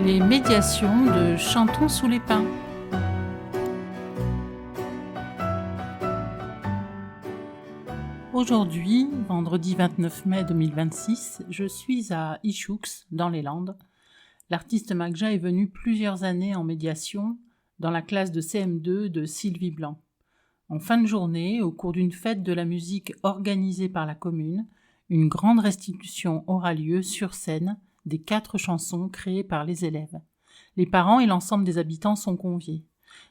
Les médiations de Chantons sous les pins. Aujourd'hui, vendredi 29 mai 2026, je suis à Ichoux, dans les Landes. L'artiste Magja est venu plusieurs années en médiation dans la classe de CM2 de Sylvie Blanc. En fin de journée, au cours d'une fête de la musique organisée par la commune, une grande restitution aura lieu sur scène des 4 chansons créées par les élèves. Les parents et l'ensemble des habitants sont conviés.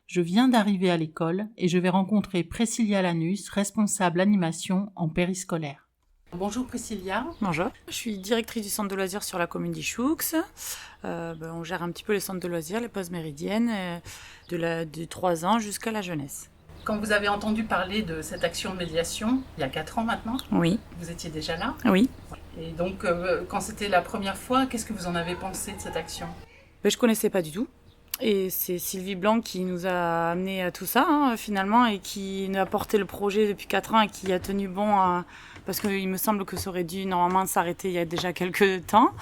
Je viens d'arriver à l'école et je vais rencontrer Priscilla Lanus, responsable animation en périscolaire. Bonjour Priscilla. Bonjour. Je suis directrice du centre de loisirs sur la commune d'Ichoux. On gère un petit peu les centres de loisirs, les pauses méridiennes, de 3 ans jusqu'à la jeunesse. Quand vous avez entendu parler de cette action de médiation, il y a 4 ans maintenant, Oui. Vous étiez déjà là. Oui. Et donc, quand c'était la première fois, qu'est-ce que vous en avez pensé de cette action ? Je ne connaissais pas du tout. Et c'est Sylvie Blanc qui nous a amenés à tout ça, finalement, et qui nous a porté le projet depuis 4 ans et qui a tenu bon, parce qu'il me semble que ça aurait dû normalement s'arrêter il y a déjà quelques temps.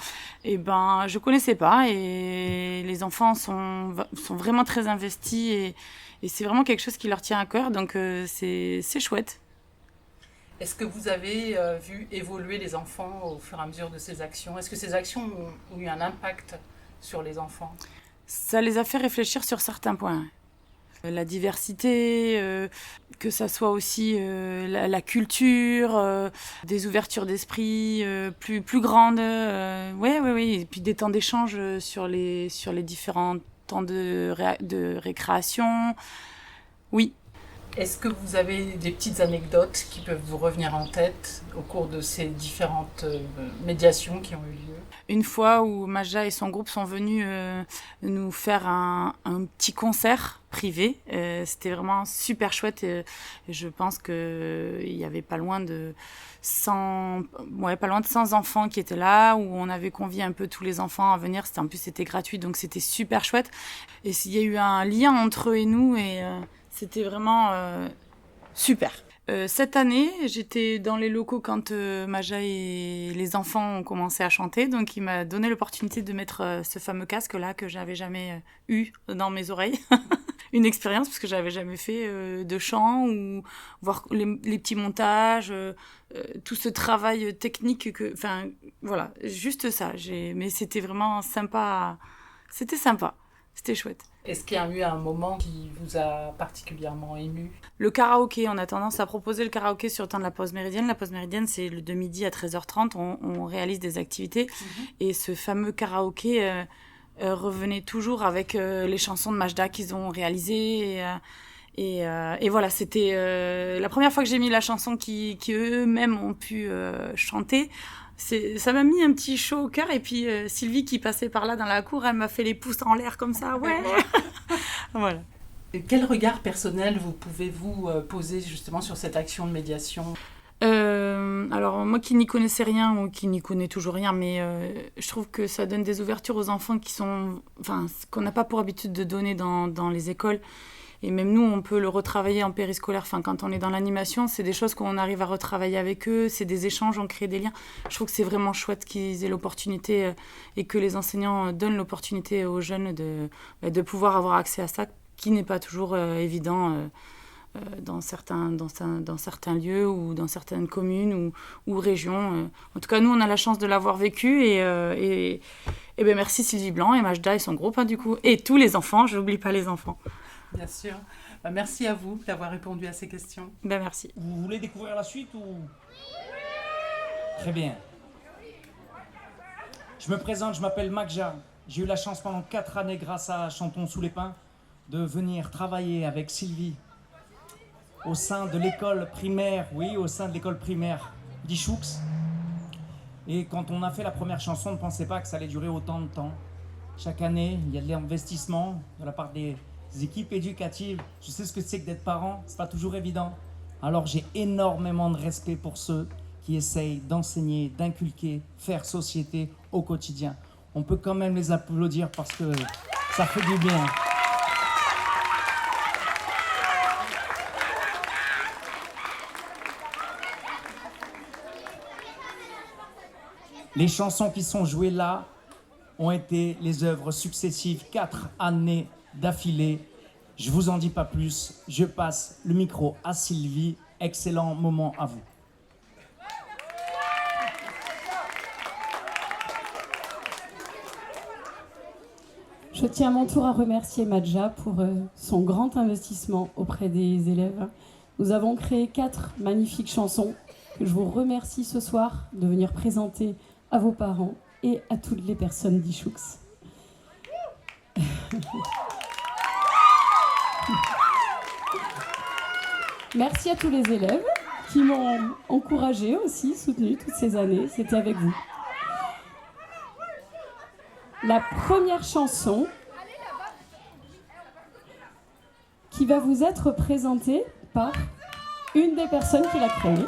Et je ne connaissais pas, et les enfants sont vraiment très investis, et c'est vraiment quelque chose qui leur tient à cœur, donc c'est chouette. Est-ce que vous avez vu évoluer les enfants au fur et à mesure de ces actions ? Est-ce que ces actions ont eu un impact sur les enfants ? Ça les a fait réfléchir sur certains points. La diversité, que ça soit aussi la culture, des ouvertures d'esprit plus grandes. Oui. Et puis des temps d'échange sur les différents temps de récréation. Oui. Est-ce que vous avez des petites anecdotes qui peuvent vous revenir en tête au cours de ces différentes médiations qui ont eu lieu ? Une fois où Magja et son groupe sont venus nous faire un petit concert privé. C'était vraiment super chouette. Je pense qu'il y avait pas loin de 100 enfants qui étaient là, où on avait convié un peu tous les enfants à venir. En plus, c'était gratuit, donc c'était super chouette. Et il y a eu un lien entre eux et nous, et c'était vraiment super. Cette année, j'étais dans les locaux quand Magja et les enfants ont commencé à chanter, donc il m'a donné l'opportunité de mettre ce fameux casque-là que j'avais jamais eu dans mes oreilles. Une expérience, parce que j'avais jamais fait de chant, ou voir les petits montages, tout ce travail technique, voilà, juste ça. Mais c'était vraiment sympa, c'était sympa, c'était chouette. Est-ce qu'il y a eu un moment qui vous a particulièrement ému ? Le karaoké, on a tendance à proposer le karaoké sur le temps de la pause méridienne. La pause méridienne, c'est de midi à 13h30, on réalise des activités. Et ce fameux karaoké revenait toujours avec les chansons de Majda qu'ils ont réalisées. Et voilà, c'était la première fois que j'ai mis la chanson qui eux-mêmes ont pu chanter. Ça m'a mis un petit chaud au cœur, et puis Sylvie qui passait par là dans la cour, elle m'a fait les pouces en l'air comme ça, ouais. Voilà. Quel regard personnel pouvez-vous poser justement sur cette action de médiation ? Alors moi qui n'y connaissais rien, ou qui n'y connais toujours rien, mais je trouve que ça donne des ouvertures aux enfants qu'on n'a pas pour habitude de donner dans les écoles. Et même nous, on peut le retravailler en périscolaire. Quand on est dans l'animation, c'est des choses qu'on arrive à retravailler avec eux. C'est des échanges, on crée des liens. Je trouve que c'est vraiment chouette qu'ils aient l'opportunité et que les enseignants donnent l'opportunité aux jeunes de pouvoir avoir accès à ça, qui n'est pas toujours évident dans certains lieux, ou dans certaines communes ou régions. En tout cas, nous, on a la chance de l'avoir vécu. Et merci Sylvie Blanc et Majda et son groupe, du coup. Et tous les enfants, je n'oublie pas les enfants. Bien sûr. Merci à vous d'avoir répondu à ces questions. Merci. Vous voulez découvrir la suite ou... Très bien. Je me présente, je m'appelle Magja. J'ai eu la chance pendant 4 années, grâce à Chantons sous les pins, de venir travailler avec Sylvie au sein de l'école primaire, d'Ichoux. Et quand on a fait la première chanson, on ne pensait pas que ça allait durer autant de temps. Chaque année, il y a de l'investissement de la part des équipes éducatives. Je sais ce que c'est que d'être parent, c'est pas toujours évident. Alors j'ai énormément de respect pour ceux qui essayent d'enseigner, d'inculquer, faire société au quotidien. On peut quand même les applaudir parce que ça fait du bien. Les chansons qui sont jouées là ont été les œuvres successives 4 années d'affilée. Je vous en dis pas plus, je passe le micro à Sylvie. Excellent moment à vous. Je tiens à mon tour à remercier Madja pour son grand investissement auprès des élèves. Nous avons créé 4 magnifiques chansons que je vous remercie ce soir de venir présenter à vos parents et à toutes les personnes d'Ichoux. Merci à tous les élèves qui m'ont encouragée aussi, soutenue toutes ces années. C'était avec vous. La première chanson qui va vous être présentée par une des personnes qui l'a créée.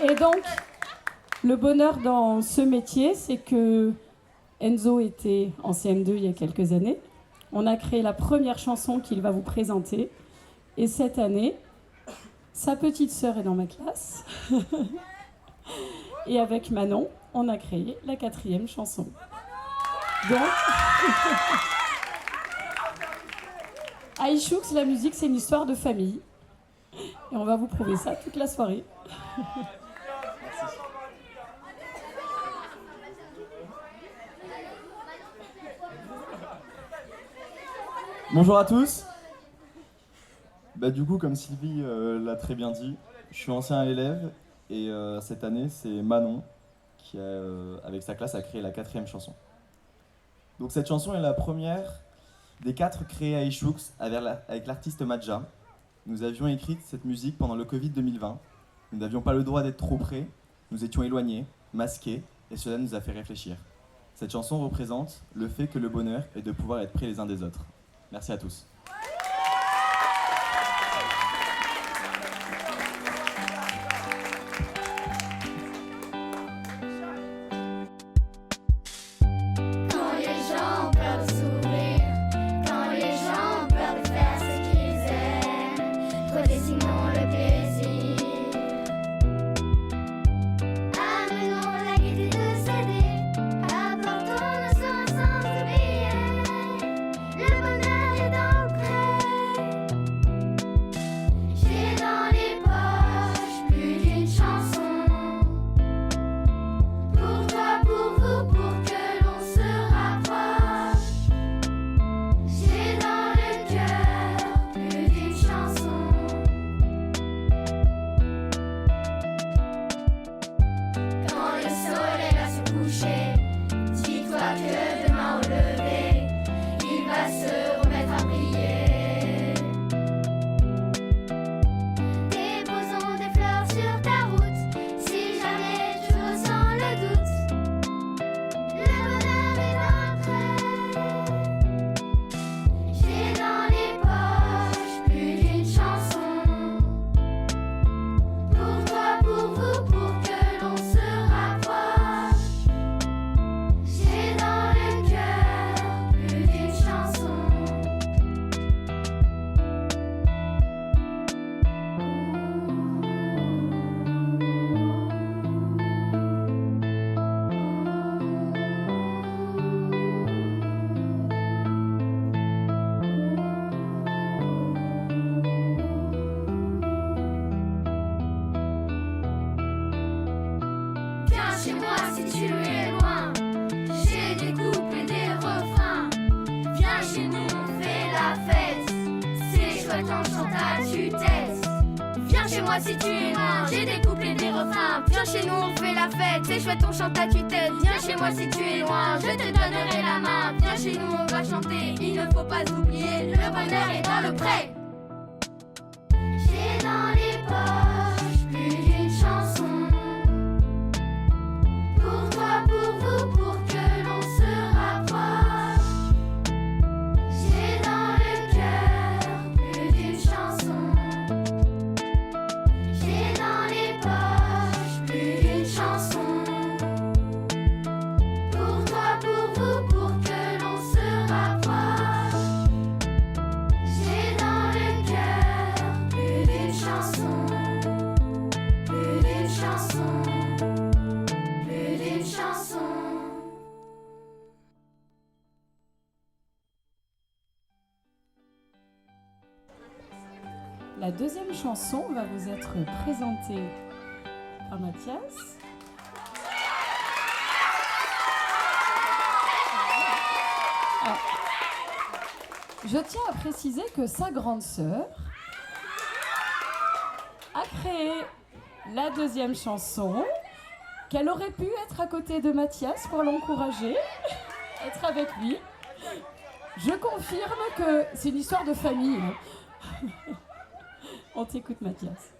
Et donc, le bonheur dans ce métier, c'est que Enzo était en CM2 il y a quelques années. On a créé la première chanson qu'il va vous présenter. Et cette année, sa petite sœur est dans ma classe. Et avec Manon, on a créé la 4e chanson. Donc, à Ichoux, la musique, c'est une histoire de famille. Et on va vous prouver ça toute la soirée. Bonjour à tous. Du coup, comme Sylvie l'a très bien dit, je suis ancien élève et cette année, c'est Manon qui, avec sa classe, a créé la 4e chanson. Donc cette chanson est la première des 4 créées à Ichoux avec l'artiste Madja. Nous avions écrit cette musique pendant le Covid 2020. Nous n'avions pas le droit d'être trop près, nous étions éloignés, masqués, et cela nous a fait réfléchir. Cette chanson représente le fait que le bonheur est de pouvoir être près les uns des autres. Merci à tous. Si tu es loin, j'ai des couplets, des refrains. Viens chez nous, on fait la fête. C'est chouette, on chante à tue-tête. Viens chez moi si tu es loin, je te donnerai la main. Viens chez nous, on va chanter. Il ne faut pas oublier, le bonheur est dans le pré. J'ai dans les poches plus d'une chanson. Pour toi, pour vous, pour que l'on se rapproche. J'ai dans le cœur plus d'une chanson. J'ai dans les poches plus d'une chanson. Pour toi, pour vous, pour que l'on se rapproche. J'ai dans le cœur plus d'une chanson. La deuxième chanson va vous être présentée par Mathias. Je tiens à préciser que sa grande sœur a créé la deuxième chanson, qu'elle aurait pu être à côté de Mathias pour l'encourager, être avec lui. Je confirme que c'est une histoire de famille. On t'écoute, Mathias.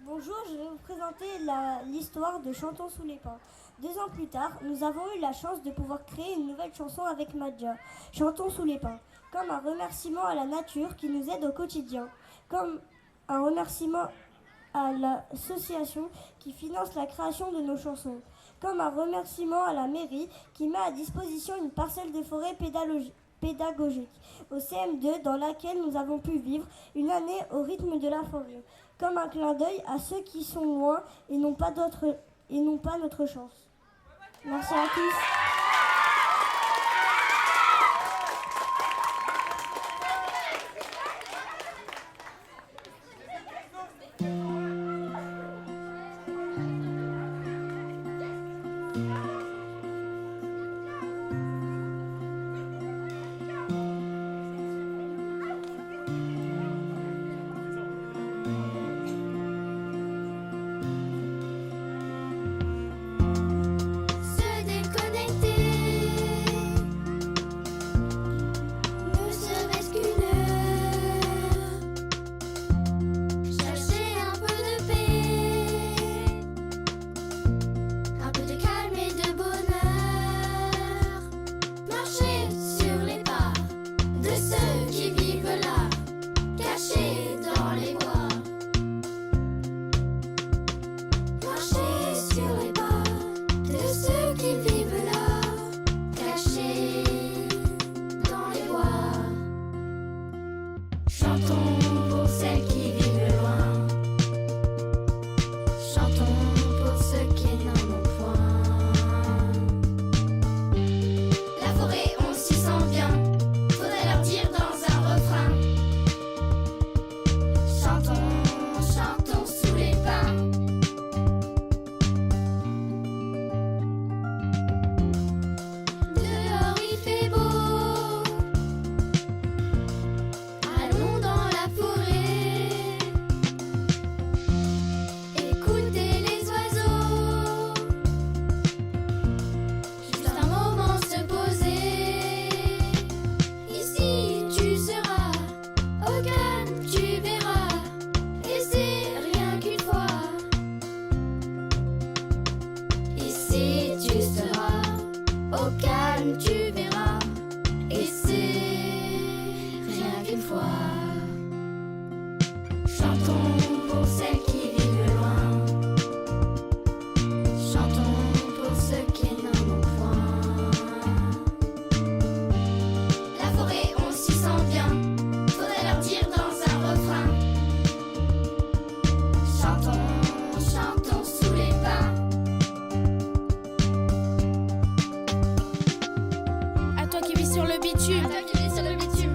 Bonjour, je vais vous présenter l'histoire de Chantons sous les pins. 2 ans plus tard, nous avons eu la chance de pouvoir créer une nouvelle chanson avec Madja, Chantons sous les pins, comme un remerciement à la nature qui nous aide au quotidien, comme un remerciement à l'association qui finance la création de nos chansons, comme un remerciement à la mairie qui met à disposition une parcelle de forêt pédagogique au CM2 dans laquelle nous avons pu vivre une année au rythme de la forêt, comme un clin d'œil à ceux qui sont loin et n'ont pas notre chance. Merci à tous.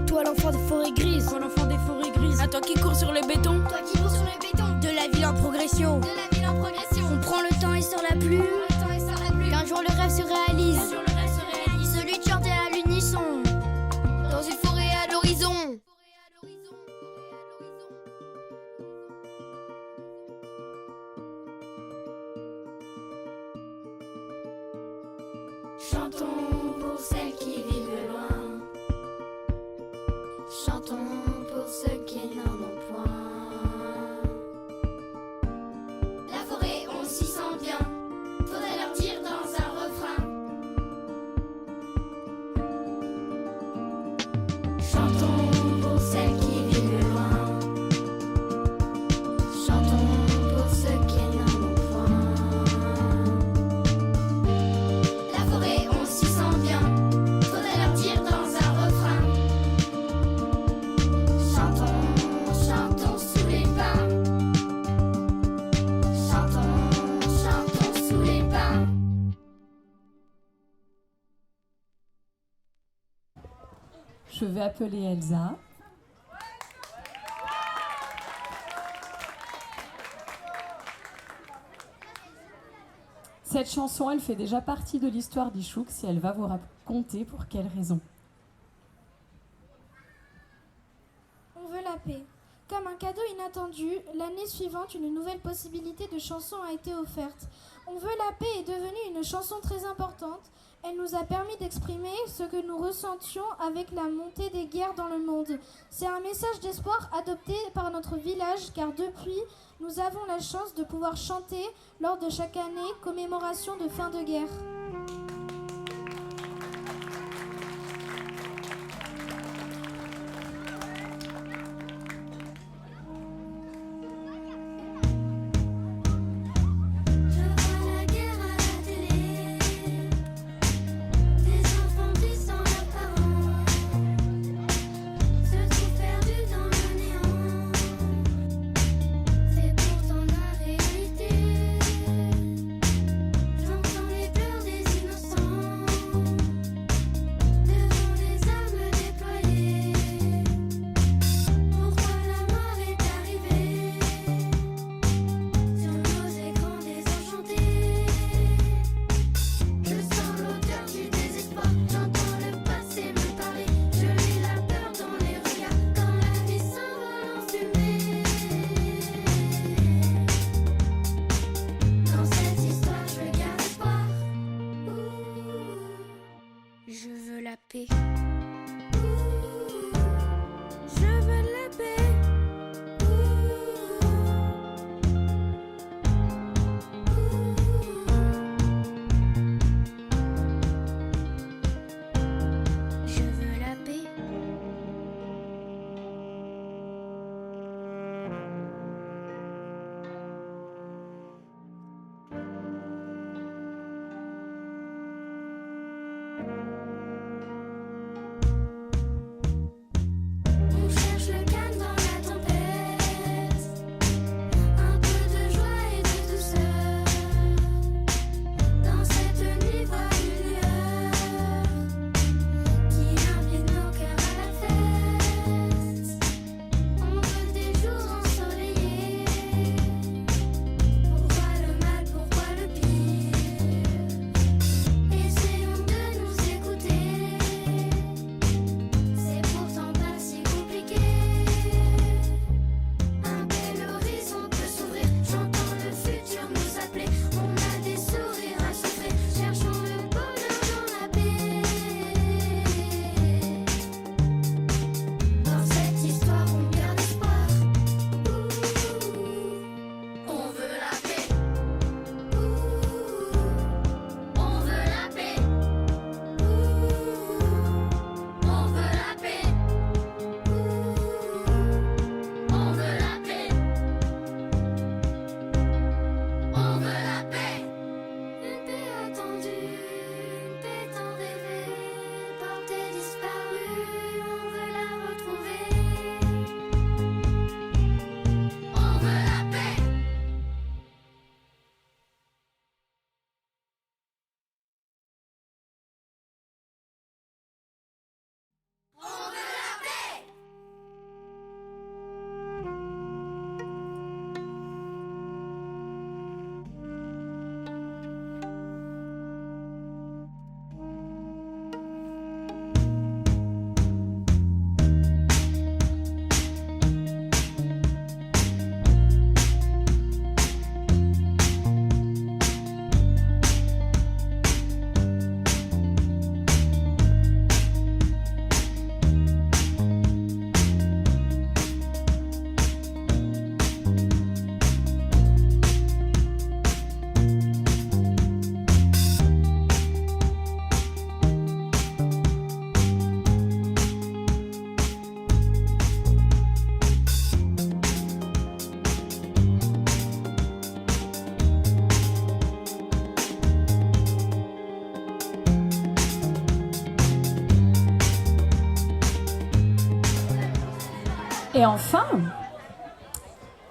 Toi l'enfant des forêts grises, à toi qui cours sur le béton, de la ville en progression, on prend le temps et sort la plume, qu'un jour le rêve se réalise, celui de chanter à l'unisson, dans une forêt à l'horizon. Chantons pour celles qui vivent loin, chantons pour ceux qui n'en ont point. La forêt, on s'y sent bien, faudrait leur dire dans un refrain. Chantons pour celles qui vivent loin, chantons pour ceux qui n'en ont point. La forêt, on s'y sent bien, faudrait leur dire dans un refrain. Chantons, chantons. Je vais appeler Elsa. Cette chanson, elle fait déjà partie de l'histoire d'Ishooks et elle va vous raconter pour quelle raison. On veut la paix. Comme un cadeau inattendu, l'année suivante, une nouvelle possibilité de chanson a été offerte. On veut la paix est devenue une chanson très importante. Elle nous a permis d'exprimer ce que nous ressentions avec la montée des guerres dans le monde. C'est un message d'espoir adopté par notre village car depuis, nous avons la chance de pouvoir chanter lors de chaque année commémoration de fin de guerre.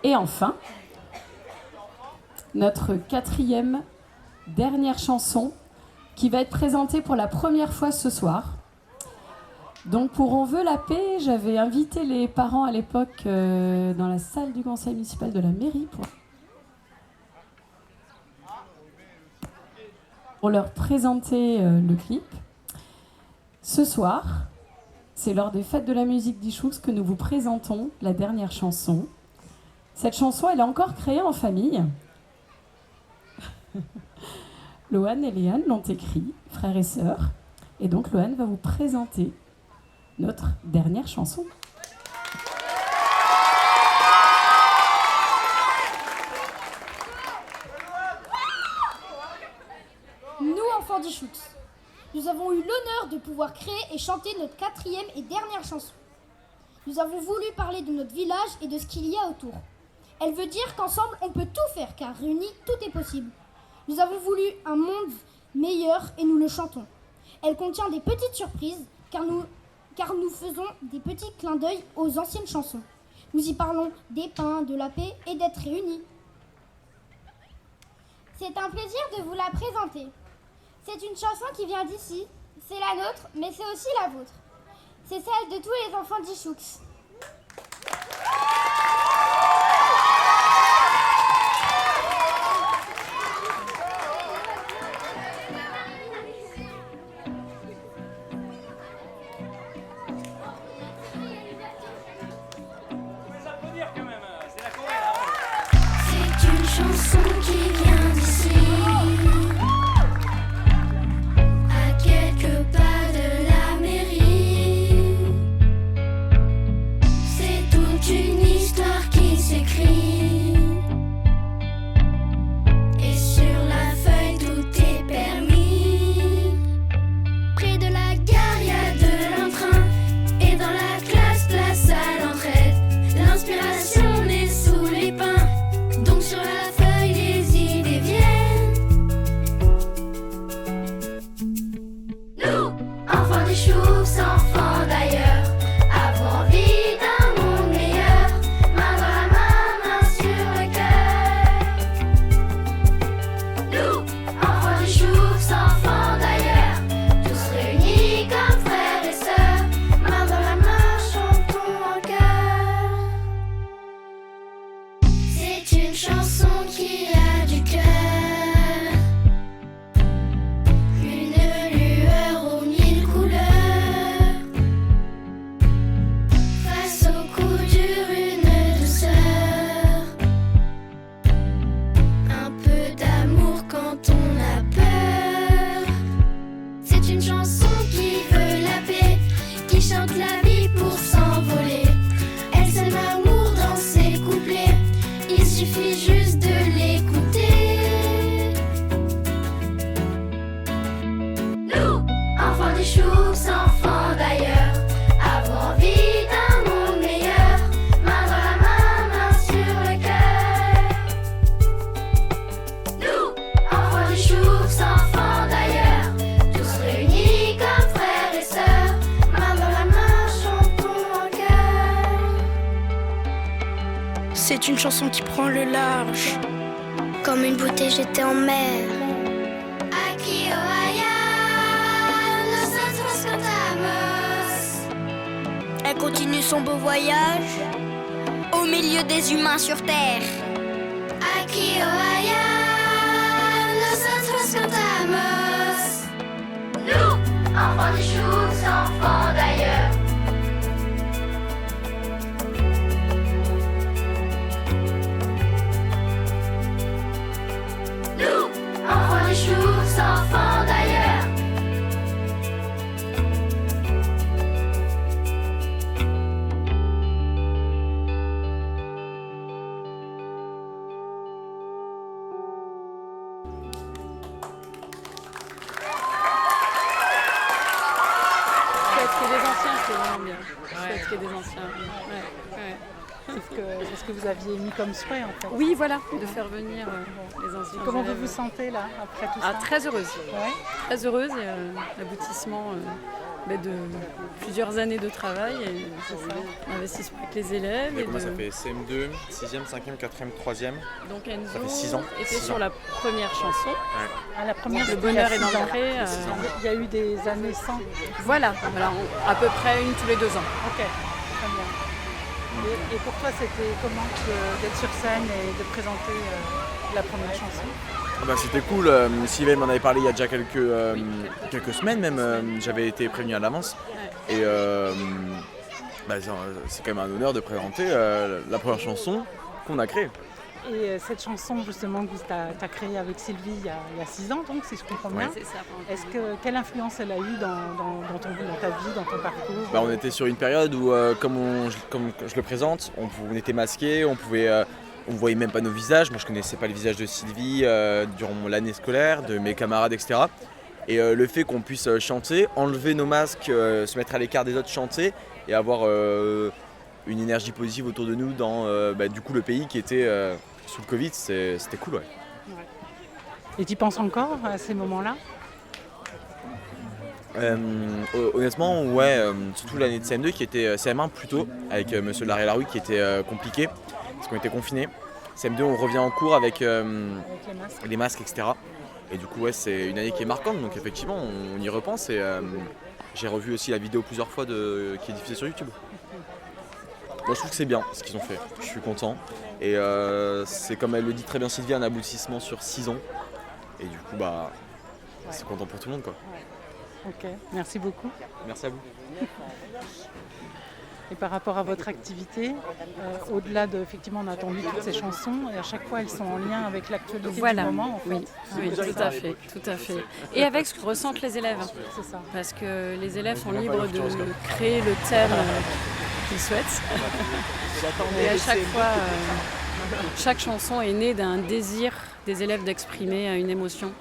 Et enfin, notre quatrième, dernière chanson qui va être présentée pour la première fois ce soir. Donc pour On veut la paix, j'avais invité les parents à l'époque dans la salle du conseil municipal de la mairie pour leur présenter le clip. Ce soir, c'est lors des fêtes de la musique d'Ichoux que nous vous présentons la dernière chanson. Cette chanson, elle est encore créée en famille. Loane et Léane l'ont écrit, frères et sœurs. Et donc Loane va vous présenter notre dernière chanson. Nous, enfants d'Ichoux, nous avons eu l'honneur de pouvoir créer et chanter notre 4e et dernière chanson. Nous avons voulu parler de notre village et de ce qu'il y a autour. Elle veut dire qu'ensemble, on peut tout faire, car réunis, tout est possible. Nous avons voulu un monde meilleur et nous le chantons. Elle contient des petites surprises, car nous faisons des petits clins d'œil aux anciennes chansons. Nous y parlons des pains, de la paix et d'être réunis. C'est un plaisir de vous la présenter. C'est une chanson qui vient d'ici, c'est la nôtre, mais c'est aussi la vôtre. C'est celle de tous les enfants d'Ichoux. C'est une chanson qui vient d'ici, à quelques pas de la mairie. C'est toute une histoire qui s'écrit, et sur la feuille tout est permis. Près de la gare y a de l'entrain, et dans la classe, place à l'entraide. L'inspiration naît sous les pins, donc sur la feuille les idées viennent. Nous, enfants d'Ichoux, enfants d'ailleurs, avons envie d'un monde meilleur. Main dans la main, main sur le cœur. Nous, enfants d'Ichoux, enfants d'ailleurs, tous réunis comme frères et sœurs. Main dans la main, chantons en chœur. C'est une chanson qui a du cœur, une lueur aux 1000 couleurs. Face au coup dur, une douceur, un peu d'amour quand on a peur. C'est une chanson qui veut la paix, qui chante la vie pour s'envoler. Elle sème l'amour dans ses couplets, il suffit juste de l'écouter. Nous, enfants d'Ichoux, enfants d'ailleurs, avons envie d'un monde meilleur. Main dans la main, main sur le cœur. Nous, enfants d'Ichoux, enfants d'ailleurs, tous réunis comme frères et sœurs. Main dans la main, chantons en chœur. C'est une chanson qui prend le large. Comme une bouteille jetée en mer. Aquí o allá, nosotros cantamos. Elle continue son beau voyage au milieu des humains sur terre. Aquí o allá, nosotros cantamos. Nous, enfants d'Ichoux, enfants d'ailleurs. Nous, enfants d'Ichoux, enfants d'ailleurs. Chouette qu'il y ait des anciens, c'est vraiment bien. Chouette qu'il y ait des anciens. Ouais. C'est ce que vous aviez mis comme souhait en fait. Oui, voilà, de faire venir les anciens. Comment vous élèves. vous sentez là, après tout ça? Très heureuse. Ouais. Très heureuse et l'aboutissement de plusieurs années de travail et d'investissement avec les élèves. Ça fait CM2, 6e, 5e, 4e, 3e. Donc Enzo ça fait 6 ans. était sur la première chanson. À la première, Le bonheur est dans l'entrée. Il y a eu des années sans. Voilà, à peu près une tous les 2 ans. Ok, très bien. Et pour toi, c'était comment d'être sur scène et de présenter la première chanson? C'était cool, Sylvain m'en avait parlé il y a déjà quelques semaines même, j'avais été prévenu à l'avance. Et c'est quand même un honneur de présenter la première chanson qu'on a créée. Et cette chanson justement que tu as créée avec Sylvie il y a 6 ans, donc si je comprends bien. C'est ça. Quelle influence elle a eu dans ta vie, dans ton parcours? On était sur une période où, comme je le présente, on était masqués, on voyait même pas nos visages. Moi je connaissais pas le visage de Sylvie durant l'année scolaire, de mes camarades, etc. Et le fait qu'on puisse chanter, enlever nos masques, se mettre à l'écart des autres, chanter et avoir une énergie positive autour de nous dans du coup le pays qui était sous le Covid, c'était cool. Ouais. Et tu penses encore à ces moments-là? Honnêtement, ouais, surtout l'année de CM2 qui était CM1 plutôt, avec Monsieur Larry-Larouille qui était compliqué, parce qu'on était confinés. CM2, on revient en cours avec les masques, etc. Et du coup, ouais, c'est une année qui est marquante, donc effectivement, on y repense. Et j'ai revu aussi la vidéo plusieurs fois qui est diffusée sur YouTube. Moi, je trouve que c'est bien ce qu'ils ont fait, je suis content. Et c'est comme elle le dit très bien Sylvie, un aboutissement sur 6 ans. Et du coup, c'est content pour tout le monde, quoi. Ok, merci beaucoup. Merci à vous. Et par rapport à votre activité, au-delà de, effectivement, on a entendu toutes ces chansons, et à chaque fois, elles sont en lien avec l'actualité du moment, en fait. Oui, tout à fait. Et avec ce que ressentent les élèves. C'est ça. Parce que les élèves sont libres de créer le thème qu'ils souhaitent. Et à chaque fois, chaque chanson est née d'un désir des élèves d'exprimer une émotion.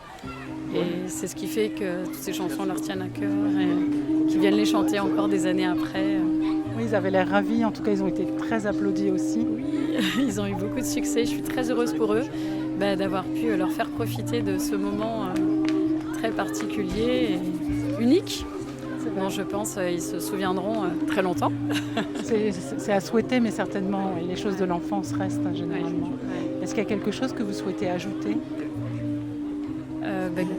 Et c'est ce qui fait que toutes ces chansons leur tiennent à cœur et qu'ils viennent les chanter encore des années après. Oui, ils avaient l'air ravis, en tout cas ils ont été très applaudis aussi. Oui, ils ont eu beaucoup de succès, je suis très heureuse pour eux d'avoir pu leur faire profiter de ce moment très particulier et unique. Bon, je pense ils se souviendront très longtemps. C'est à souhaiter, mais certainement, et les choses de l'enfance restent généralement. Ouais. Est-ce qu'il y a quelque chose que vous souhaitez ajouter?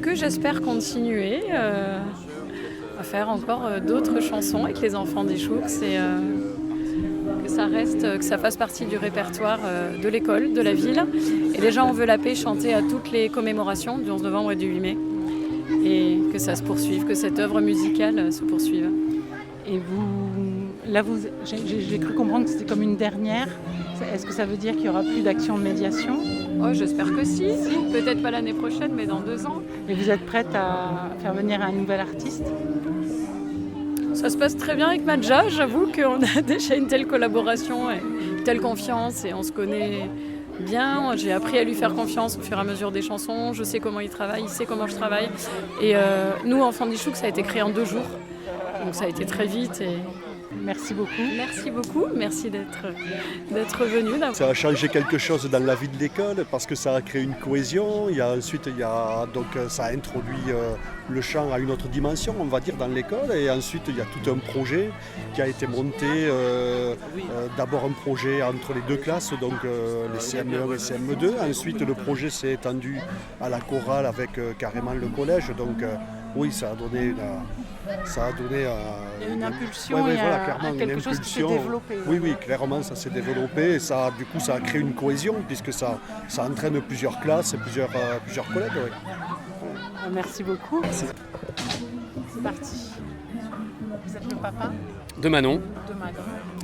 Que j'espère continuer à faire encore d'autres chansons avec les enfants des Choux et que ça fasse partie du répertoire de l'école, de la ville. Et déjà, on veut la paix chanter à toutes les commémorations du 11 novembre et du 8 mai. Et que ça se poursuive, que cette œuvre musicale se poursuive. Et j'ai cru comprendre que c'était comme une dernière. Est-ce que ça veut dire qu'il n'y aura plus d'action de médiation? Oh, j'espère que si. Peut-être pas l'année prochaine, mais dans 2 ans. Et vous êtes prête à faire venir un nouvel artiste? Ça se passe très bien avec Madja. J'avoue qu'on a déjà une telle collaboration et une telle confiance et on se connaît bien. J'ai appris à lui faire confiance au fur et à mesure des chansons. Je sais comment il travaille, il sait comment je travaille. Et nous, Enfants des Choux, ça a été créé en 2 jours. Donc ça a été très vite. Et merci beaucoup. Merci beaucoup. Merci d'être venu. Ça a changé quelque chose dans la vie de l'école parce que ça a créé une cohésion. Donc ça a introduit le chant à une autre dimension, on va dire, dans l'école. Et ensuite, il y a tout un projet qui a été monté. D'abord un projet entre les 2 classes, donc les CM1 et CM2. Ensuite, le projet s'est étendu à la chorale avec carrément le collège. Donc oui, ça a donné une impulsion, quelque chose qui s'est développé. Oui, clairement, ça s'est développé et ça a créé une cohésion puisque ça entraîne plusieurs classes et plusieurs collègues. Oui. Merci beaucoup. C'est parti. Vous êtes le papa de Manon. De Manon.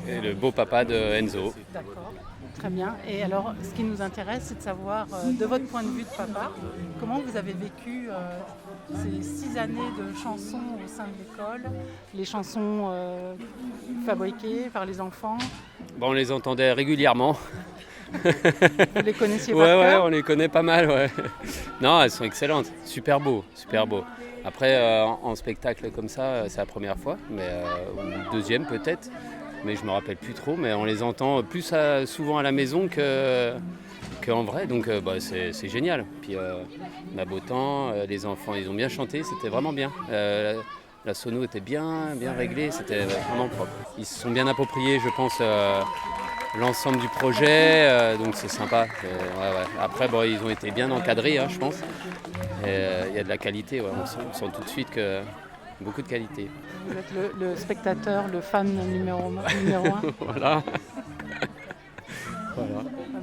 Et le beau papa de Enzo. D'accord. Très bien. Et alors, ce qui nous intéresse, c'est de savoir, de votre point de vue de papa, comment vous avez vécu ces 6 années de chansons au sein de l'école, les chansons fabriquées par les enfants. On les entendait régulièrement. Vous les connaissiez par cœur? Ouais, on les connaît pas mal, ouais. Non, elles sont excellentes, super beau. Après, en spectacle comme ça, c'est la première fois, ou deuxième peut-être. Mais je me rappelle plus trop, mais on les entend plus souvent à la maison qu'en vrai, donc c'est génial. Puis on a beau temps, les enfants ils ont bien chanté, c'était vraiment bien. La sono était bien réglée, c'était vraiment propre. Ils se sont bien appropriés, je pense, l'ensemble du projet, donc c'est sympa. Après, ils ont été bien encadrés, je pense. Il y a de la qualité, on sent tout de suite que beaucoup de qualité. Vous êtes le spectateur, le fan numéro 1. Voilà.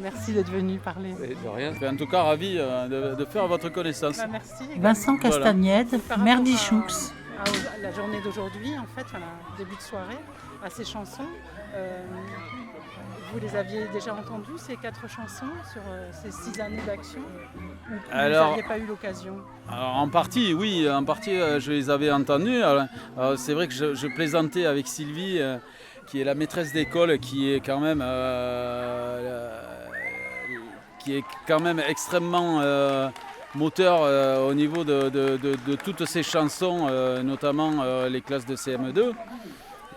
Merci d'être venu parler. De rien. En tout cas, ravi de faire votre connaissance. Merci. Vincent Castagnède, maire d'Ichoux. La journée d'aujourd'hui, en fait, début de soirée, à ces chansons. Vous les aviez déjà entendues, ces 4 chansons, sur ces 6 années d'action, ou vous n'aviez pas eu l'occasion? Alors, en partie, oui, je les avais entendues. Alors, c'est vrai que je plaisantais avec Sylvie, qui est la maîtresse d'école, qui est quand même extrêmement moteur au niveau de toutes ces chansons, notamment les classes de CM2.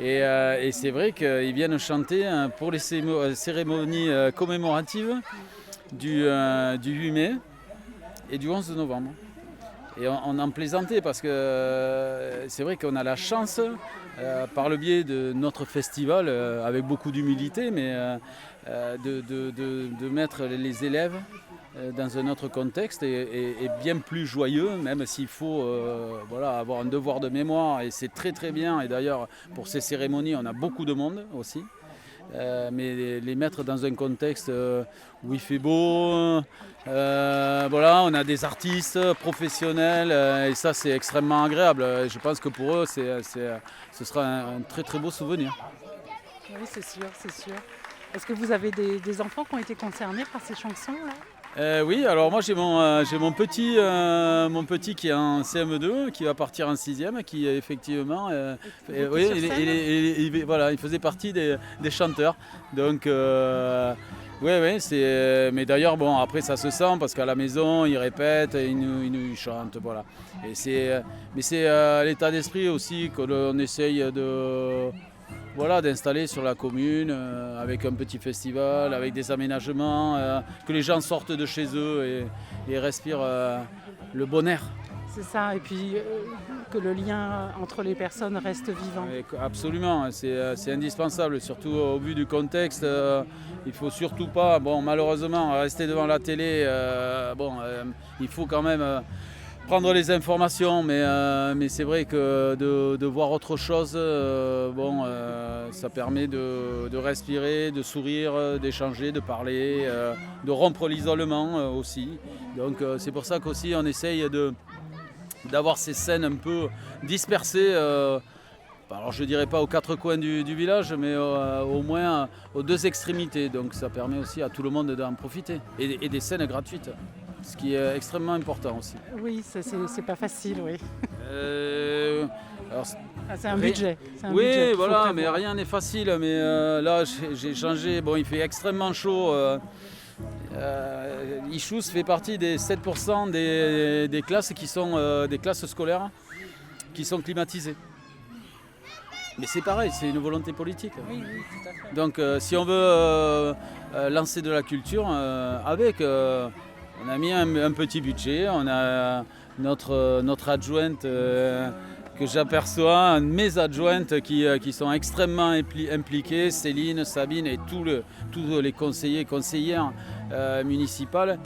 Et c'est vrai qu'ils viennent chanter pour les cérémonies commémoratives du 8 mai et du 11 novembre. Et on en plaisantait parce que c'est vrai qu'on a la chance, par le biais de notre festival, avec beaucoup d'humilité, mais de mettre les élèves dans un autre contexte et bien plus joyeux, même s'il faut avoir un devoir de mémoire, et c'est très très bien. Et d'ailleurs, pour ces cérémonies, on a beaucoup de monde aussi. Mais les mettre dans un contexte où il fait beau, on a des artistes professionnels, et ça c'est extrêmement agréable. Je pense que pour eux, ce sera un très très beau souvenir. Oui, c'est sûr. Est-ce que vous avez des enfants qui ont été concernés par ces chansons-là? Oui, alors moi j'ai mon petit qui est en CM2, qui va partir en 6e, qui effectivement il faisait partie des chanteurs. Donc mais d'ailleurs après ça se sent parce qu'à la maison ils répètent, ils nous chantent, voilà. Mais c'est l'état d'esprit aussi que l'on essaye d'installer sur la commune, avec un petit festival, avec des aménagements, que les gens sortent de chez eux et respirent le bon air. C'est ça, et puis que le lien entre les personnes reste vivant. Absolument, c'est indispensable, surtout au vu du contexte. Il ne faut surtout pas, malheureusement, rester devant la télé. Il faut quand même prendre les informations, mais c'est vrai que de voir autre chose, ça permet de respirer, de sourire, d'échanger, de parler, de rompre l'isolement aussi. Donc c'est pour ça qu'aussi on essaye d'avoir ces scènes un peu dispersées, alors je ne dirais pas aux 4 coins du village, mais au moins aux 2 extrémités. Donc ça permet aussi à tout le monde d'en profiter, et des scènes gratuites. Ce qui est extrêmement important aussi. Oui, c'est pas facile, oui. C'est un budget. Oui, voilà, mais rien n'est facile. Mais là, j'ai changé. Il fait extrêmement chaud. Ichoux fait partie des 7% des classes qui sont des classes scolaires qui sont climatisées. Mais c'est pareil, c'est une volonté politique. Oui, tout à fait. Donc, si on veut lancer de la culture on a mis un petit budget, on a notre adjointe que j'aperçois, mes adjointes qui sont extrêmement impliquées, Céline, Sabine et tous les conseillers et conseillères municipales.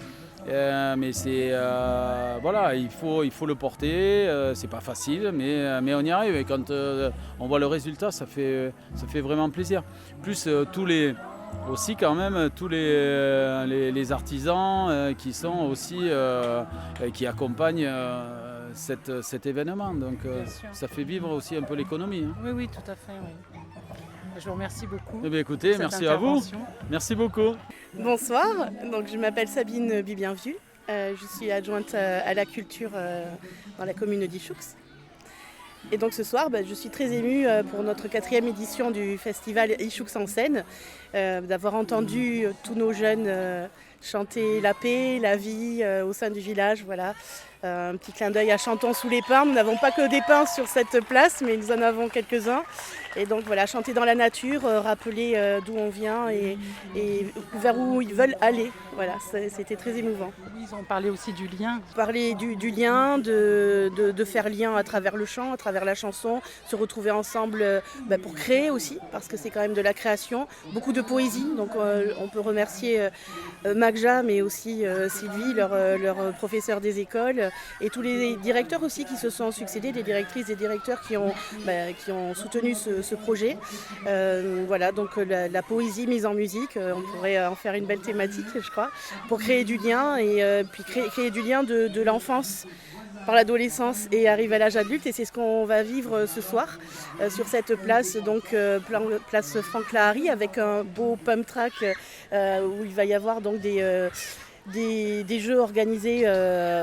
Mais il faut le porter, c'est pas facile, mais on y arrive. Et quand on voit le résultat, ça fait vraiment plaisir. Plus tous les artisans qui sont aussi qui accompagnent cet événement. Donc ça fait vivre aussi un peu l'économie. Oui, tout à fait. Oui. Je vous remercie beaucoup. Écoutez, merci à vous. Merci beaucoup. Bonsoir, donc je m'appelle Sabine Bibienvue. Je suis adjointe à la culture dans la commune d'Ichoux. Et donc ce soir, je suis très émue pour notre 4e édition du festival Ichoux en scène, d'avoir entendu tous nos jeunes chanter la paix, la vie au sein du village, voilà. Un petit clin d'œil à Chantons sous les pins. Nous n'avons pas que des pins sur cette place, mais nous en avons quelques-uns. Et donc voilà, chanter dans la nature, rappeler d'où on vient et vers où ils veulent aller. Voilà, c'était très émouvant. Oui, ils ont parlé aussi du lien. Parler du lien, de faire lien à travers le chant, à travers la chanson, se retrouver ensemble pour créer aussi, parce que c'est quand même de la création. Beaucoup de poésie, donc on peut remercier Magja, mais aussi Sylvie, leur professeur des écoles, et tous les directeurs aussi qui se sont succédés, des directrices et directeurs qui ont soutenu ce projet. Voilà, donc la poésie mise en musique, on pourrait en faire une belle thématique, je crois, pour créer du lien et puis créer du lien de l'enfance par l'adolescence et arriver à l'âge adulte, et c'est ce qu'on va vivre ce soir sur cette place, donc place Franck Lahari, avec un beau pump track où il va y avoir donc des jeux organisés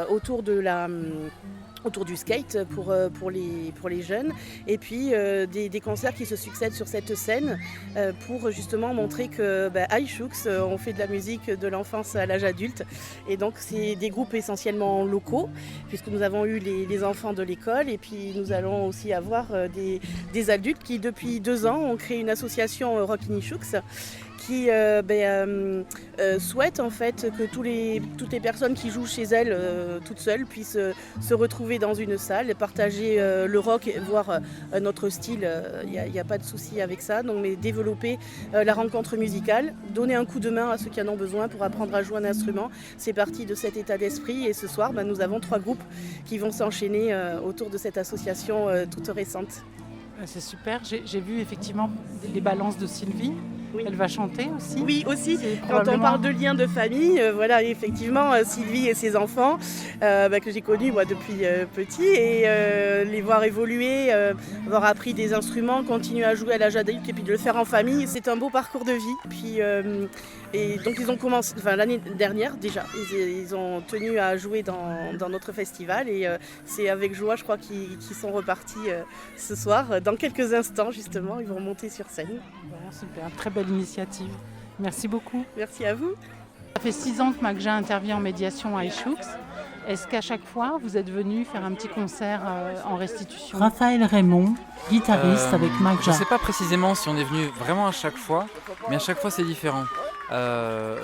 autour du skate pour les jeunes, et puis des concerts qui se succèdent sur cette scène pour justement montrer que iShooks, on fait de la musique de l'enfance à l'âge adulte, et donc c'est des groupes essentiellement locaux, puisque nous avons eu les enfants de l'école, et puis nous allons aussi avoir des adultes qui depuis 2 ans ont créé une association Rockin' Shooks, qui souhaite en fait que toutes les personnes qui jouent chez elles toutes seules puissent se retrouver dans une salle, partager le rock, voire notre style, il n'y a pas de souci avec ça, donc, mais développer la rencontre musicale, donner un coup de main à ceux qui en ont besoin pour apprendre à jouer un instrument. C'est parti de cet état d'esprit, et ce soir nous avons 3 groupes qui vont s'enchaîner autour de cette association toute récente. C'est super, j'ai vu effectivement les balances de Sylvie. Oui. Elle va chanter aussi. Oui, aussi. Quand on parle de liens de famille, voilà, effectivement, Sylvie et ses enfants, que j'ai connus moi depuis petit, et les voir évoluer, avoir appris des instruments, continuer à jouer à l'âge adulte et puis de le faire en famille, c'est un beau parcours de vie. Puis, et donc ils ont commencé, l'année dernière déjà, ils ont tenu à jouer dans notre festival, et c'est avec joie, je crois, qu'ils sont repartis ce soir. Dans quelques instants, justement, ils vont monter sur scène. Bon, super, très belle initiative. Merci beaucoup. Merci à vous. Ça fait 6 ans que Magja intervient en médiation à iShooks. Est-ce qu'à chaque fois, vous êtes venu faire un petit concert en restitution? Raphaël Raymond, guitariste avec Magja. Je ne sais pas précisément si on est venu vraiment à chaque fois, mais à chaque fois c'est différent.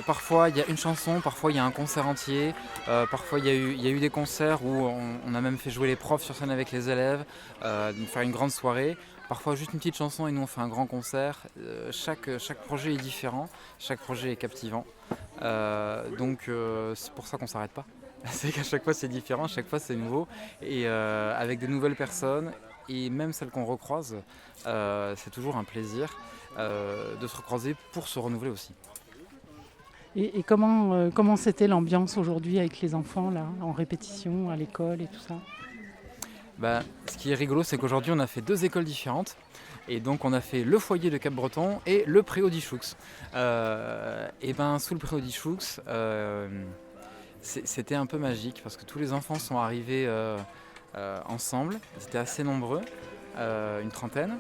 Parfois il y a une chanson, parfois il y a un concert entier, parfois il y a eu des concerts où on a même fait jouer les profs sur scène avec les élèves, faire une grande soirée. Parfois juste une petite chanson et nous on fait un grand concert. Chaque projet est différent, chaque projet est captivant. Donc c'est pour ça qu'on ne s'arrête pas. C'est qu'à chaque fois c'est différent, à chaque fois c'est nouveau. Et avec des nouvelles personnes, et même celles qu'on recroise, c'est toujours un plaisir de se recroiser pour se renouveler aussi. Et comment c'était l'ambiance aujourd'hui avec les enfants là, en répétition, à l'école et tout ça? Ce qui est rigolo, c'est qu'aujourd'hui on a fait 2 écoles différentes, et donc on a fait le foyer de Cap-Breton et le préau d'Ichouks. Et sous le préau d'Ichouks, c'était un peu magique parce que tous les enfants sont arrivés ensemble, ils étaient assez nombreux, une trentaine.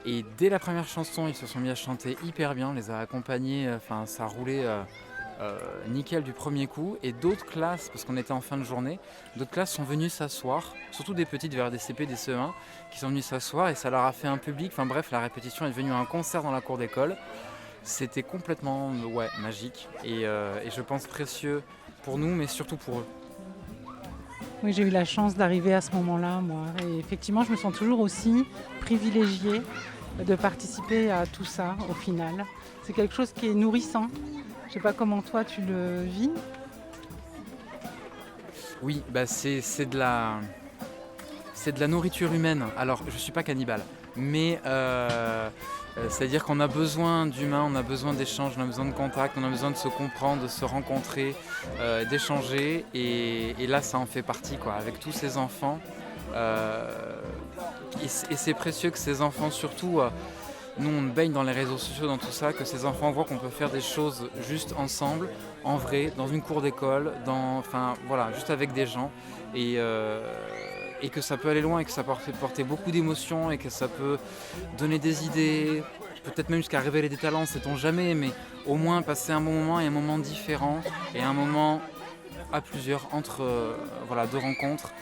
Et dès la première chanson, ils se sont mis à chanter hyper bien, on les a accompagnés, ça roulait nickel du premier coup. Et d'autres classes, parce qu'on était en fin de journée, d'autres classes sont venues s'asseoir, surtout des petites vers des CP, des CE1, qui sont venues s'asseoir, et ça leur a fait un public. La répétition est devenue un concert dans la cour d'école. C'était complètement magique, et je pense précieux pour nous, mais surtout pour eux. Oui, j'ai eu la chance d'arriver à ce moment-là, moi. Et effectivement, je me sens toujours aussi privilégiée de participer à tout ça, au final. C'est quelque chose qui est nourrissant. Je ne sais pas comment toi, tu le vis. Oui, c'est de la nourriture humaine. Alors, je ne suis pas cannibale, mais c'est-à-dire qu'on a besoin d'humain, on a besoin d'échanges, on a besoin de contact, on a besoin de se comprendre, de se rencontrer, d'échanger. Et là, ça en fait partie, quoi, avec tous ces enfants. Et c'est précieux que ces enfants, surtout, nous on baigne dans les réseaux sociaux, dans tout ça, que ces enfants voient qu'on peut faire des choses juste ensemble, en vrai, dans une cour d'école, juste avec des gens. Et que ça peut aller loin, et que ça peut porter beaucoup d'émotions, et que ça peut donner des idées, peut-être même jusqu'à révéler des talents, sait-on jamais, mais au moins passer un bon moment et un moment différent, et un moment à plusieurs entre deux rencontres,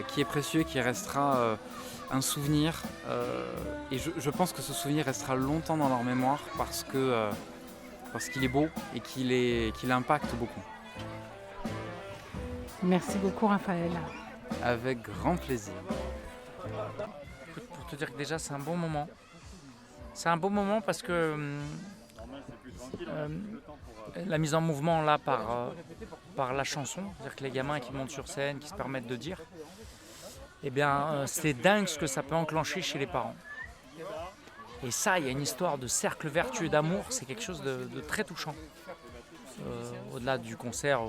qui est précieux, qui restera un souvenir. Et je pense que ce souvenir restera longtemps dans leur mémoire parce qu'il est beau et qu'il impacte beaucoup. Merci beaucoup Raphaël. Avec grand plaisir. Pour te dire que déjà c'est un bon moment. C'est un beau moment parce que la mise en mouvement là par la chanson, c'est-à-dire que les gamins qui montent sur scène, qui se permettent de dire, eh bien c'est dingue ce que ça peut enclencher chez les parents. Et ça, il y a une histoire de cercle vertueux d'amour, c'est quelque chose de très touchant. Au-delà du concert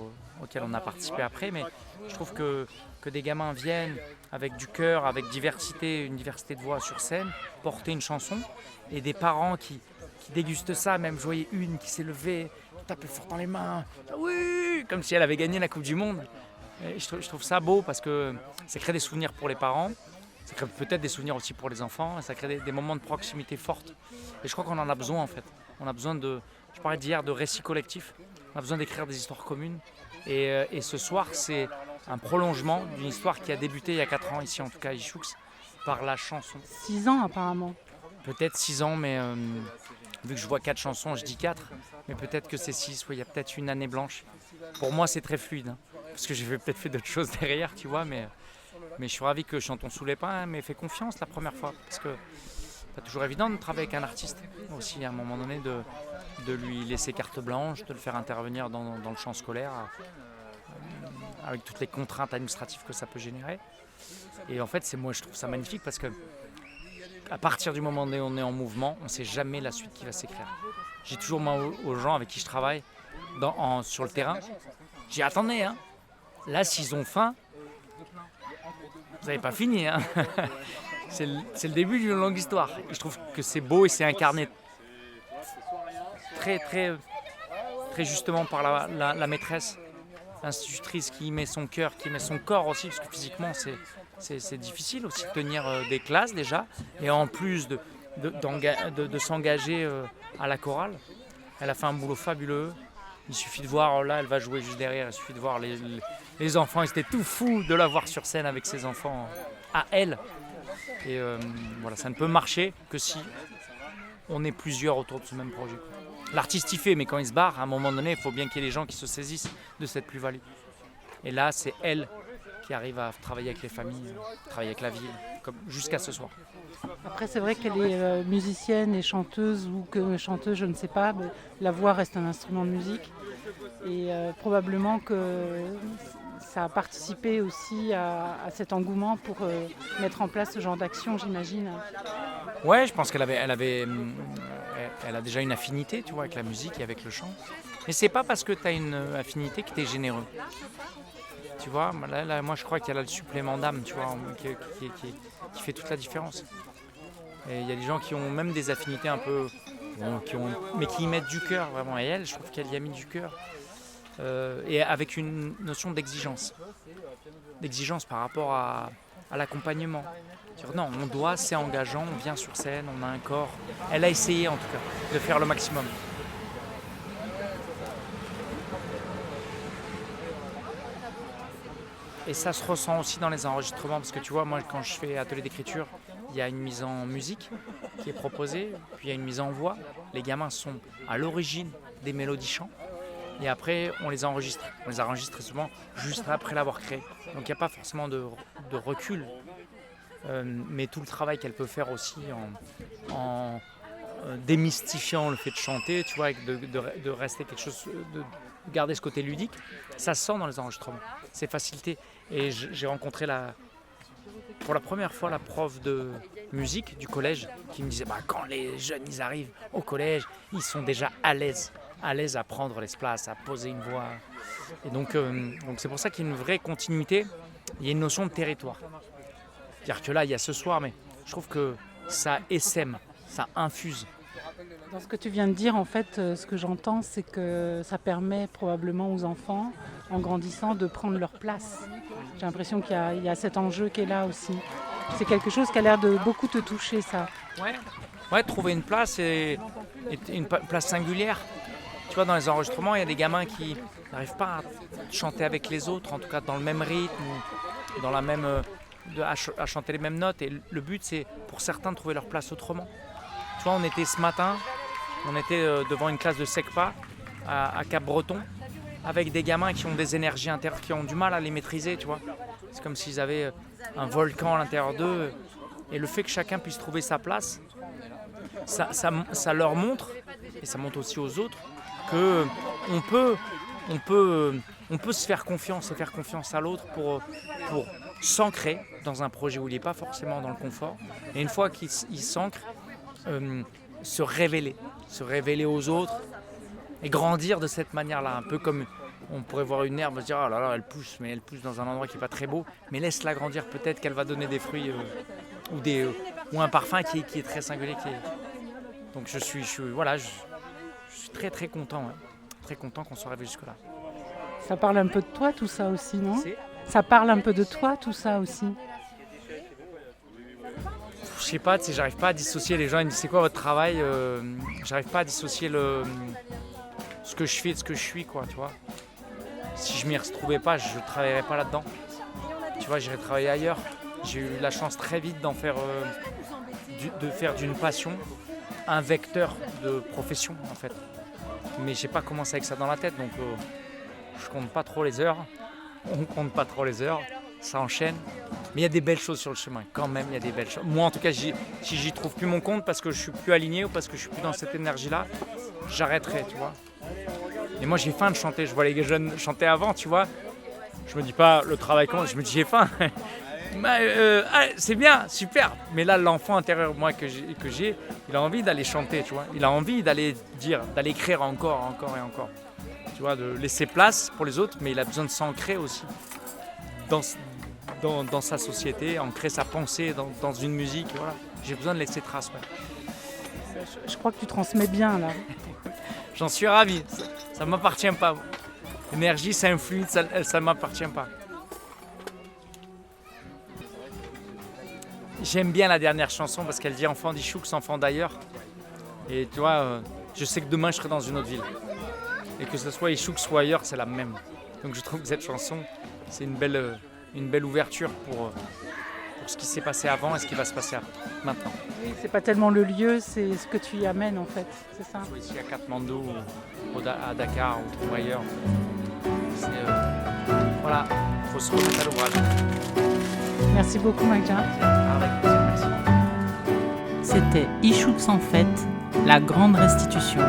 auquel on a participé après, mais je trouve que des gamins viennent avec du cœur, avec une diversité de voix sur scène, porter une chanson, et des parents qui dégustent ça, même je voyais une qui s'est levée, qui tapait fort dans les mains, oui, comme si elle avait gagné la Coupe du Monde. Et je trouve ça beau parce que ça crée des souvenirs pour les parents, ça crée peut-être des souvenirs aussi pour les enfants, ça crée des moments de proximité fortes. Et je crois qu'on en a besoin en fait. On a besoin je parlais d'hier de récits collectifs, on a besoin d'écrire des histoires communes. Et ce soir, c'est un prolongement d'une histoire qui a débuté il y a 4 ans, ici en tout cas à Ichoux, par la chanson. 6 ans apparemment. Peut-être 6 ans, mais vu que je vois 4 chansons, je dis 4. Mais peut-être que c'est 6, il y a peut-être une année blanche. Pour moi, c'est très fluide, hein, parce que j'ai peut-être fait d'autres choses derrière, tu vois, mais je suis ravi que Chantons sous les pins m'ait fait confiance la première fois, parce que c'est pas toujours évident de travailler avec un artiste, aussi à un moment donné de lui laisser carte blanche, de le faire intervenir dans le champ scolaire, avec toutes les contraintes administratives que ça peut générer. Et en fait, moi je trouve ça magnifique parce que à partir du moment où on est en mouvement, on ne sait jamais la suite qui va s'écrire. J'ai toujours moi aux gens avec qui je travaille sur le terrain, j'ai attendez, hein, là s'ils ont faim, vous n'avez pas fini, hein. C'est le début d'une longue histoire. Et je trouve que c'est beau et c'est incarné très, très, très justement par la maîtresse, l'institutrice qui y met son cœur, qui y met son corps aussi, parce que physiquement c'est difficile aussi de tenir des classes déjà, et en plus de s'engager à la chorale. Elle a fait un boulot fabuleux. Il suffit de voir, là elle va jouer juste derrière, il suffit de voir les enfants, ils étaient tout fous de la voir sur scène avec ses enfants à elle. Et voilà, ça ne peut marcher que si on est plusieurs autour de ce même projet. L'artiste y fait, mais quand il se barre, à un moment donné, il faut bien qu'il y ait des gens qui se saisissent de cette plus-value. Et là, c'est elle qui arrive à travailler avec les familles, travailler avec la ville, jusqu'à ce soir. Après, c'est vrai qu'elle est musicienne et chanteuse, ou que chanteuse, je ne sais pas, mais la voix reste un instrument de musique. Et probablement que ça a participé aussi à cet engouement pour mettre en place ce genre d'action, j'imagine. Ouais, je pense qu'elle a déjà une affinité, tu vois, avec la musique et avec le chant. Mais c'est pas parce que tu as une affinité que tu es généreux. Tu vois, là, moi je crois qu'elle a le supplément d'âme, tu vois, qui fait toute la différence. Et il y a des gens qui ont même des affinités un peu, mais qui y mettent du cœur vraiment. Et elle, je trouve qu'elle y a mis du cœur. Et avec une notion d'exigence par rapport à l'accompagnement. Non, on doit, c'est engageant, on vient sur scène, on a un corps. Elle a essayé en tout cas de faire le maximum. Et ça se ressent aussi dans les enregistrements, parce que tu vois, moi quand je fais atelier d'écriture, il y a une mise en musique qui est proposée, puis il y a une mise en voix. Les gamins sont à l'origine des mélodies chants. Et après, on les enregistre. On les enregistre souvent juste après l'avoir créé. Donc il n'y a pas forcément de recul. Mais tout le travail qu'elle peut faire aussi en démystifiant le fait de chanter, tu vois, de rester quelque chose, de garder ce côté ludique, ça se sent dans les enregistrements. C'est facilité. Et j'ai rencontré pour la première fois la prof de musique du collège qui me disait quand les jeunes ils arrivent au collège, ils sont déjà à l'aise à prendre les places, à poser une voix. Et donc c'est pour ça qu'il y a une vraie continuité, il y a une notion de territoire. C'est-à-dire que là, il y a ce soir, mais je trouve que ça essaime, ça infuse. Dans ce que tu viens de dire, en fait, ce que j'entends, c'est que ça permet probablement aux enfants, en grandissant, de prendre leur place. J'ai l'impression qu'il y a cet enjeu qui est là aussi. C'est quelque chose qui a l'air de beaucoup te toucher, ça. Ouais, Ouais, trouver une place et une place singulière. Tu vois, dans les enregistrements, il y a des gamins qui n'arrivent pas à chanter avec les autres, en tout cas dans le même rythme, ou dans la même, à chanter les mêmes notes. Et le but, c'est pour certains de trouver leur place autrement. Tu vois, on était ce matin, on était devant une classe de SECPA à Cap-Breton, avec des gamins qui ont des énergies intérieures, qui ont du mal à les maîtriser, tu vois. C'est comme s'ils avaient un volcan à l'intérieur d'eux. Et le fait que chacun puisse trouver sa place, ça leur montre, et ça montre aussi aux autres, qu'on peut se faire confiance et faire confiance à l'autre pour s'ancrer dans un projet où il n'est pas forcément dans le confort. Et une fois qu'il s'ancre, se révéler aux autres et grandir de cette manière-là. Un peu comme on pourrait voir une herbe et se dire « Oh là là, elle pousse, mais elle pousse dans un endroit qui n'est pas très beau. » Mais laisse-la grandir, peut-être qu'elle va donner des fruits ou un parfum qui est très singulier. Donc je suis très très content, hein. Très content qu'on soit arrivé jusque-là. Ça parle un peu de toi tout ça aussi, non ? Ça parle un peu de toi tout ça aussi. Je sais pas, j'arrive pas à dissocier. Les gens ils me disent c'est quoi votre travail, j'arrive pas à dissocier ce que je fais de ce que je suis, quoi, tu vois. Si je m'y retrouvais pas, je travaillerais pas là-dedans. Tu vois, j'irais travailler ailleurs. J'ai eu la chance très vite de faire d'une passion un vecteur de profession, en fait. Mais j'ai pas commencé avec ça dans la tête, donc je compte pas trop les heures. On compte pas trop les heures, ça enchaîne. Mais il y a des belles choses sur le chemin, quand même, il y a des belles choses. Moi, en tout cas, si j'y trouve plus mon compte parce que je suis plus aligné ou parce que je suis plus dans cette énergie-là, j'arrêterai, tu vois. Et moi, j'ai faim de chanter. Je vois les jeunes chanter avant, tu vois. Je me dis pas le travail commence, je me dis j'ai faim. C'est bien, super. Mais là, l'enfant intérieur, moi, que j'ai, il a envie d'aller chanter, tu vois. Il a envie d'aller dire, d'aller écrire encore et encore. Tu vois, de laisser place pour les autres, mais il a besoin de s'ancrer aussi dans sa société, ancrer sa pensée dans une musique, voilà. J'ai besoin de laisser trace, ouais. Je crois que tu transmets bien, là. J'en suis ravi, ça ne m'appartient pas. L'énergie, c'est un fluide, ça ne m'appartient pas. J'aime bien la dernière chanson parce qu'elle dit « Enfant d'Ichoux, enfant d'ailleurs ». Et tu vois, je sais que demain, je serai dans une autre ville. Et que ce soit Ichoux ou ailleurs, c'est la même. Donc je trouve que cette chanson, c'est une belle ouverture pour ce qui s'est passé avant et ce qui va se passer maintenant. Oui, c'est pas tellement le lieu, c'est ce que tu y amènes en fait, c'est ça ? Soit ici à Katmandou, à Dakar ou ailleurs. Voilà, il faut se remettre à l'ouvrage. Merci beaucoup, Magja. Avec plaisir, merci. C'était Ichoux en fête, la grande restitution.